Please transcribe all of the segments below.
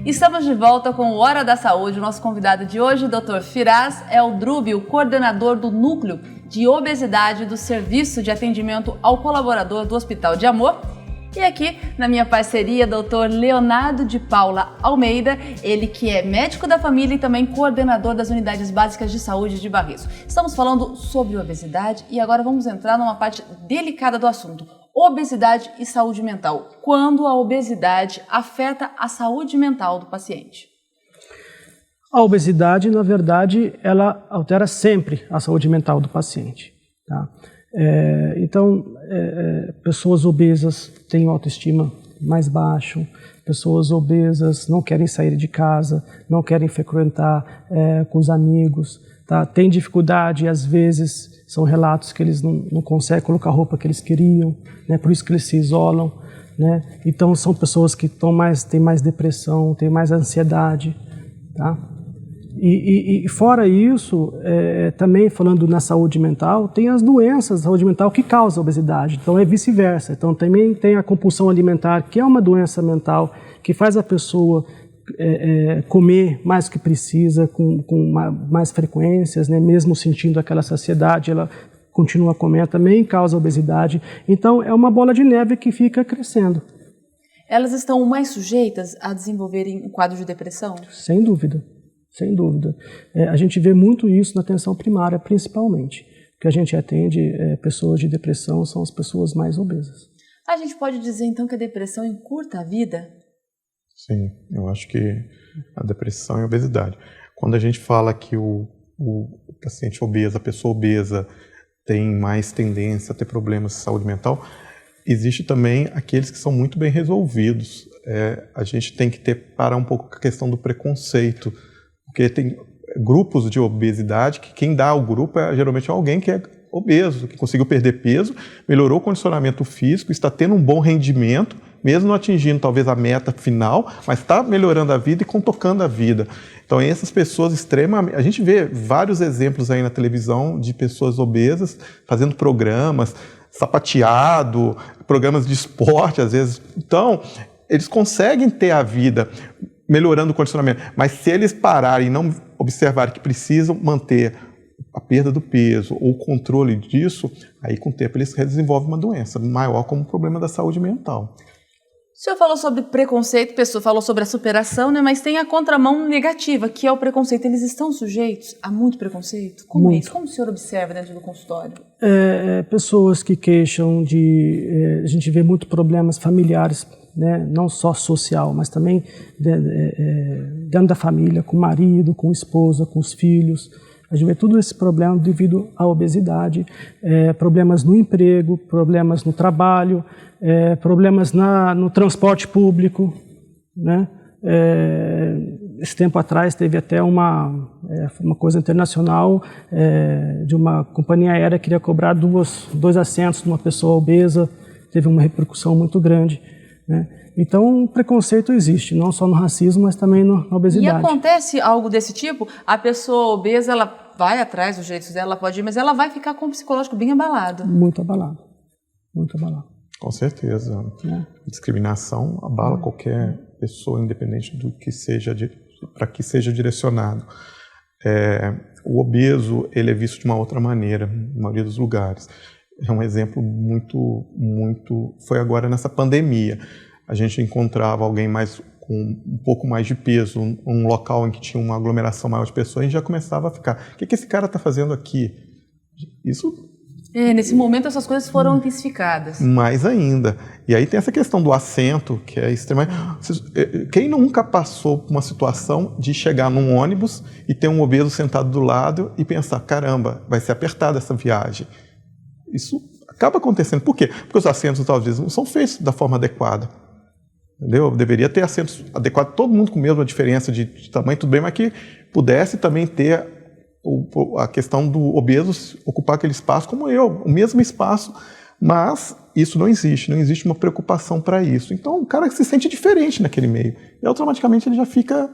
Estamos de volta com o Hora da Saúde. O nosso convidado de hoje, Dr. Firas Eldrubi, o coordenador do Núcleo de Obesidade do Serviço de Atendimento ao Colaborador do Hospital de Amor. E aqui, na minha parceria, Dr. Leonardo de Paula Almeida, ele que é médico da família e também coordenador das Unidades Básicas de Saúde de Barretos. Estamos falando sobre obesidade e agora vamos entrar numa parte delicada do assunto. Obesidade e saúde mental. Quando a obesidade afeta a saúde mental do paciente? A obesidade, na verdade, ela altera sempre a saúde mental do paciente. Tá? Então, pessoas obesas têm autoestima mais baixo, pessoas obesas não querem sair de casa, não querem frequentar com os amigos, tá? Têm dificuldade, às vezes, são relatos que eles não conseguem colocar a roupa que eles queriam, né? Por isso que eles se isolam, né? Então, são pessoas que têm mais depressão, têm mais ansiedade, tá? E fora isso, também falando na saúde mental, tem as doenças da saúde mental que causam a obesidade, então é vice-versa. Então também tem a compulsão alimentar, que é uma doença mental, que faz a pessoa comer mais do que precisa, com mais frequências, né? Mesmo sentindo aquela saciedade, ela continua comendo, também causa obesidade. Então é uma bola de neve que fica crescendo. Elas estão mais sujeitas a desenvolverem um quadro de depressão? Sem dúvida. Sem dúvida. A gente vê muito isso na atenção primária, principalmente. Que a gente atende pessoas de depressão são as pessoas mais obesas. A gente pode dizer, então, que a depressão encurta a vida? Sim, eu acho que a depressão e a obesidade. Quando a gente fala que o paciente obeso, a pessoa obesa, tem mais tendência a ter problemas de saúde mental, existe também aqueles que são muito bem resolvidos. A gente tem que parar um pouco com a questão do preconceito, porque tem grupos de obesidade que quem dá ao grupo geralmente alguém que é obeso, que conseguiu perder peso, melhorou o condicionamento físico, está tendo um bom rendimento, mesmo não atingindo talvez a meta final, mas está melhorando a vida e tocando a vida. Então essas pessoas extremamente... A gente vê vários exemplos aí na televisão de pessoas obesas fazendo programas, sapateado, programas de esporte às vezes. Então eles conseguem ter a vida melhorando o condicionamento, mas se eles pararem e não observarem que precisam manter a perda do peso ou o controle disso, aí com o tempo eles desenvolvem uma doença maior como o problema da saúde mental. O senhor falou sobre preconceito, a pessoa falou sobre a superação, né? Mas tem a contramão negativa, que é o preconceito. Eles estão sujeitos a muito preconceito? Como é isso? Como o senhor observa dentro do consultório? Pessoas que queixam de... a gente vê muito problemas familiares, né? Não só social, mas também dentro da família, com o marido, com a esposa, com os filhos. A gente vê todo esse problema devido à obesidade, problemas no emprego, problemas no trabalho, problemas no transporte público, né? Esse tempo atrás teve até uma coisa internacional de uma companhia aérea que queria cobrar dois assentos de uma pessoa obesa, teve uma repercussão muito grande, né? Então, o preconceito existe, não só no racismo, mas também na obesidade. E acontece algo desse tipo? A pessoa obesa, ela vai atrás dos direitos dela, ela pode ir, mas ela vai ficar com o psicológico bem abalado. Muito abalado, muito abalado. Com certeza. A discriminação abala qualquer pessoa, independente do que seja, para que seja direcionado. O obeso, ele é visto de uma outra maneira, na maioria dos lugares. É um exemplo muito... Foi agora nessa pandemia. A gente encontrava alguém com um pouco mais de peso, um local em que tinha uma aglomeração maior de pessoas, a gente já começava a ficar, o que esse cara está fazendo aqui? Isso... nesse momento essas coisas foram intensificadas. Mais ainda. E aí tem essa questão do assento, que é extremamente... Quem nunca passou por uma situação de chegar num ônibus e ter um obeso sentado do lado e pensar, caramba, vai ser apertada essa viagem? Isso acaba acontecendo. Por quê? Porque os assentos, talvez, não são feitos da forma adequada. Entendeu? Deveria ter assentos adequados, todo mundo com a mesma diferença de tamanho, tudo bem, mas que pudesse também ter a questão do obeso ocupar aquele espaço como o mesmo espaço, mas isso não existe uma preocupação para isso. Então o cara se sente diferente naquele meio e automaticamente ele já fica...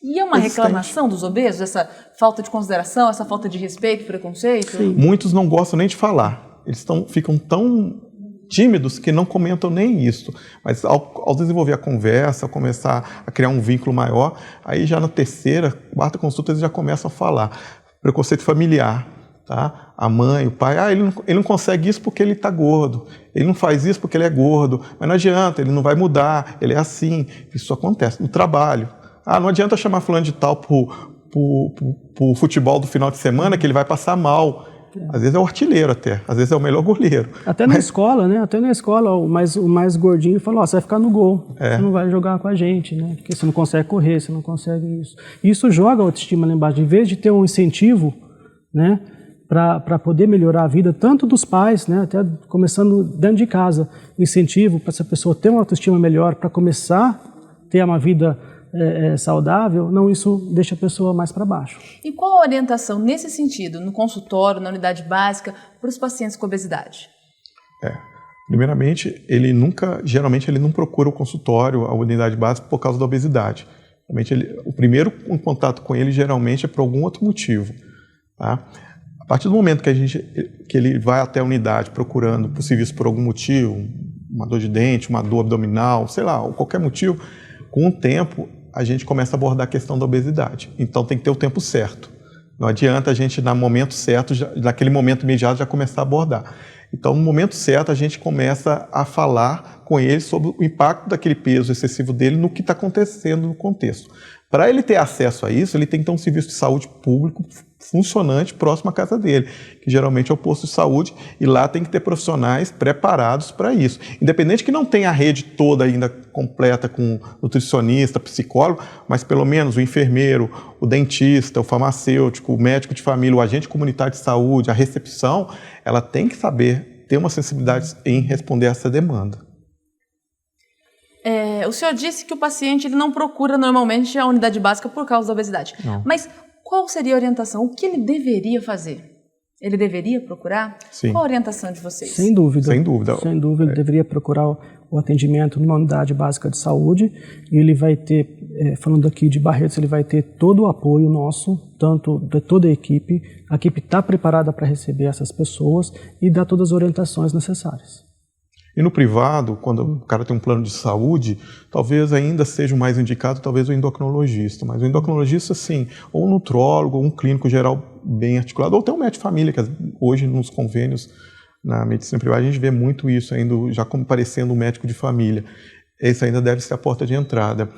E é uma reclamação dos obesos, essa falta de consideração, essa falta de respeito, preconceito? Sim. Muitos não gostam nem de falar, eles ficam tão tímidos que não comentam nem isso, mas ao desenvolver a conversa, ao começar a criar um vínculo maior, aí já na terceira, quarta consulta eles já começam a falar. Preconceito familiar, tá? A mãe, o pai, ele não consegue isso porque ele está gordo, ele não faz isso porque ele é gordo, mas não adianta, ele não vai mudar, ele é assim. Isso acontece no trabalho. Não adianta chamar fulano de tal pro futebol do final de semana que ele vai passar mal. Às vezes é o artilheiro até, às vezes é o melhor goleiro. Até na escola, né? Até na escola, o mais gordinho fala, você vai ficar no gol, você não vai jogar com a gente, né? Porque você não consegue correr, você não consegue isso. Isso joga a autoestima lá embaixo. Em vez de ter um incentivo, né? Para poder melhorar a vida, tanto dos pais, né? Até começando dentro de casa, incentivo para essa pessoa ter uma autoestima melhor, para começar a ter uma vida saudável, não, isso deixa a pessoa mais para baixo. E qual a orientação nesse sentido, no consultório, na unidade básica, para os pacientes com obesidade? Primeiramente, geralmente ele não procura o consultório, a unidade básica, por causa da obesidade. O primeiro contato com ele geralmente é por algum outro motivo. Tá? A partir do momento que ele vai até a unidade procurando por serviço por algum motivo, uma dor de dente, uma dor abdominal, sei lá, qualquer motivo, com o tempo a gente começa a abordar a questão da obesidade. Então tem que ter o tempo certo. Não adianta a gente, no momento certo, naquele momento imediato, já começar a abordar. Então, no momento certo, a gente começa a falar com ele sobre o impacto daquele peso excessivo dele no que está acontecendo no contexto. Para ele ter acesso a isso, ele tem que ter um serviço de saúde público funcionante próximo à casa dele, que geralmente é o posto de saúde, e lá tem que ter profissionais preparados para isso. Independente que não tenha a rede toda ainda completa com nutricionista, psicólogo, mas pelo menos o enfermeiro, o dentista, o farmacêutico, o médico de família, o agente comunitário de saúde, a recepção, ela tem que saber ter uma sensibilidade em responder a essa demanda. O senhor disse que o paciente ele não procura normalmente a unidade básica por causa da obesidade. Não. Mas qual seria a orientação? O que ele deveria fazer? Ele deveria procurar? Sim. Qual a orientação de vocês? Sem dúvida. Sem dúvida. Sem dúvida, ele deveria procurar o atendimento numa unidade básica de saúde. E ele vai ter, falando aqui de Barretos, ele vai ter todo o apoio nosso, tanto de toda a equipe. A equipe está preparada para receber essas pessoas e dar todas as orientações necessárias. E no privado, quando o cara tem um plano de saúde, talvez ainda seja o mais indicado, talvez o endocrinologista. Mas o endocrinologista, sim, ou um nutrólogo, ou um clínico geral bem articulado, ou até um médico de família, que hoje nos convênios na medicina privada a gente vê muito isso ainda, já como parecendo um médico de família. Esse ainda deve ser a porta de entrada.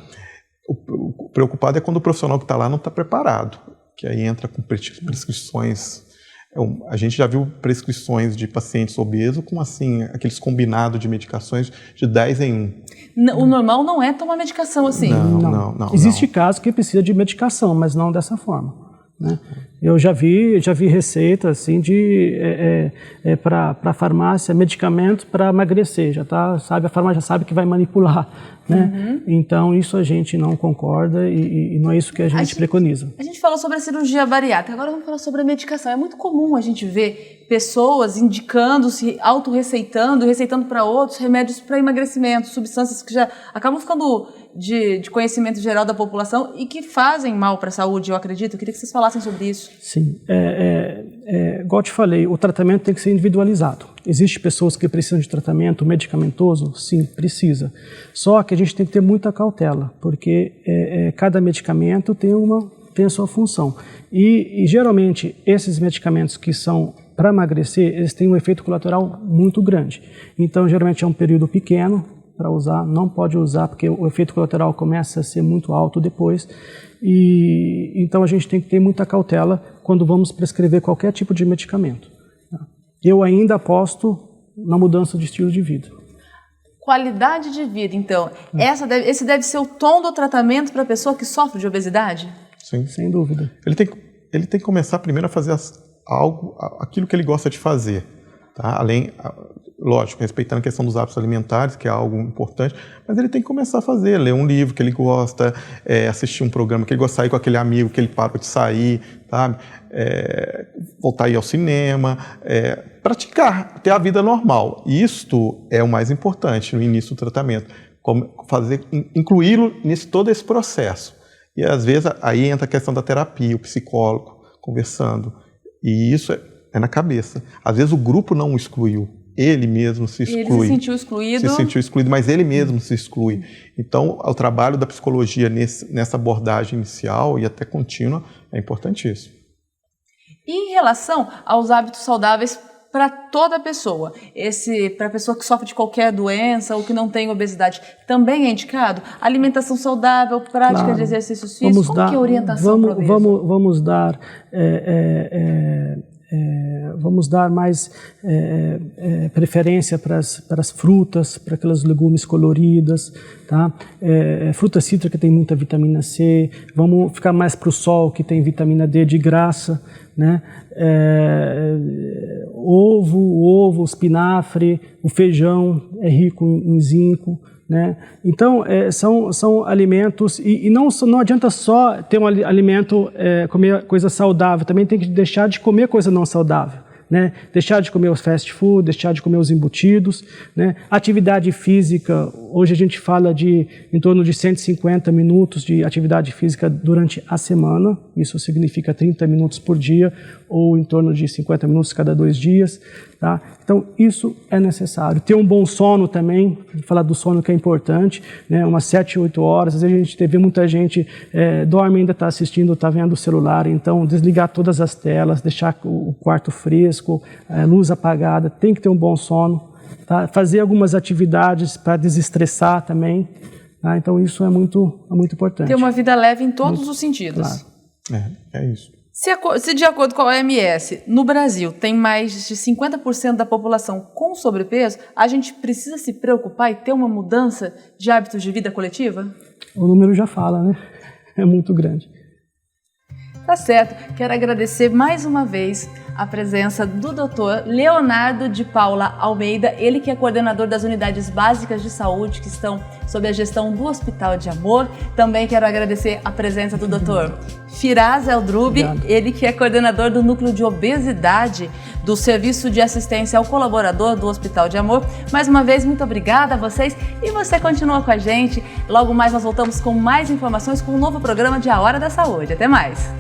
O preocupado é quando o profissional que está lá não está preparado, que aí entra com prescrições. A gente já viu prescrições de pacientes obesos com assim, aqueles combinados de medicações de 10 em 1. O normal não é tomar medicação assim. Não. Existe caso que precisa de medicação, mas não dessa forma, né? Eu já vi receita assim para a farmácia, medicamentos para emagrecer. A farmácia já sabe que vai manipular, né? Então isso a gente não concorda e não é isso que a gente preconiza. A gente falou sobre a cirurgia bariátrica, agora vamos falar sobre a medicação. É muito comum a gente ver pessoas indicando, se autorreceitando, receitando para outros remédios para emagrecimento, substâncias que já acabam ficando de conhecimento geral da população e que fazem mal para a saúde, eu acredito. Eu queria que vocês falassem sobre isso. Sim, igual eu te falei, o tratamento tem que ser individualizado. Existem pessoas que precisam de tratamento medicamentoso? Sim, precisa. Só que a gente tem que ter muita cautela, porque cada medicamento tem a sua função. E geralmente esses medicamentos que são para emagrecer, eles têm um efeito colateral muito grande. Então, geralmente é um período pequeno para usar, não pode usar porque o efeito colateral começa a ser muito alto depois. E então a gente tem que ter muita cautela quando vamos prescrever qualquer tipo de medicamento. Eu ainda aposto na mudança de estilo de vida. Qualidade de vida, então. Esse deve ser o tom do tratamento para a pessoa que sofre de obesidade? Sim. Sem dúvida. Ele tem que começar primeiro a fazer aquilo que ele gosta de fazer. Tá? Lógico, respeitando a questão dos hábitos alimentares, que é algo importante, mas ele tem que começar a fazer, ler um livro que ele gosta, assistir um programa que ele gosta de sair com aquele amigo que ele parou de sair, sabe? Voltar a ir ao cinema, praticar, ter a vida normal. Isto é o mais importante no início do tratamento, incluí-lo todo esse processo. E às vezes aí entra a questão da terapia, o psicólogo conversando, e isso é na cabeça. Às vezes o grupo não o excluiu. ele mesmo se exclui. Ele se sentiu excluído. Se sentiu excluído, mas ele mesmo se exclui. Então, o trabalho da psicologia nessa abordagem inicial e até contínua é importantíssimo. E em relação aos hábitos saudáveis para toda pessoa, para a pessoa que sofre de qualquer doença ou que não tem obesidade, também é indicado? Alimentação saudável, prática de exercícios físicos, como que é a orientação para obeso? Vamos dar mais preferência para as frutas, para aquelas legumes coloridas, tá? Fruta cítrica tem muita vitamina C, vamos ficar mais para o sol, que tem vitamina D de graça, né? Ovo, espinafre, o feijão é rico em zinco, né? Então, são alimentos, e não adianta só ter um alimento, comer coisa saudável, também tem que deixar de comer coisa não saudável, né? Deixar de comer os fast food, deixar de comer os embutidos, né? Atividade física, hoje a gente fala de em torno de 150 minutos de atividade física durante a semana, isso significa 30 minutos por dia, ou em torno de 50 minutos cada 2 dias, tá? Então, isso é necessário. Ter um bom sono também, falar do sono que é importante, né? Umas 7, 8 horas, às vezes a gente vê muita gente dorme, ainda está assistindo, está vendo o celular, então desligar todas as telas, deixar o quarto fresco, luz apagada, tem que ter um bom sono, tá? Fazer algumas atividades para desestressar também, tá? Então isso é muito importante. Ter uma vida leve em todos os sentidos. Claro. É isso. Se de acordo com a OMS, no Brasil tem mais de 50% da população com sobrepeso, a gente precisa se preocupar e ter uma mudança de hábitos de vida coletiva? O número já fala, né? É muito grande. Tá certo. Quero agradecer mais uma vez a presença do Dr. Leonardo de Paula Almeida, ele que é coordenador das unidades básicas de saúde que estão sob a gestão do Hospital de Amor. Também quero agradecer a presença do Dr. Firas El-Drubi, ele que é coordenador do Núcleo de Obesidade do Serviço de Assistência ao Colaborador do Hospital de Amor. Mais uma vez, muito obrigada a vocês e você continua com a gente. Logo mais nós voltamos com mais informações com um novo programa de A Hora da Saúde. Até mais!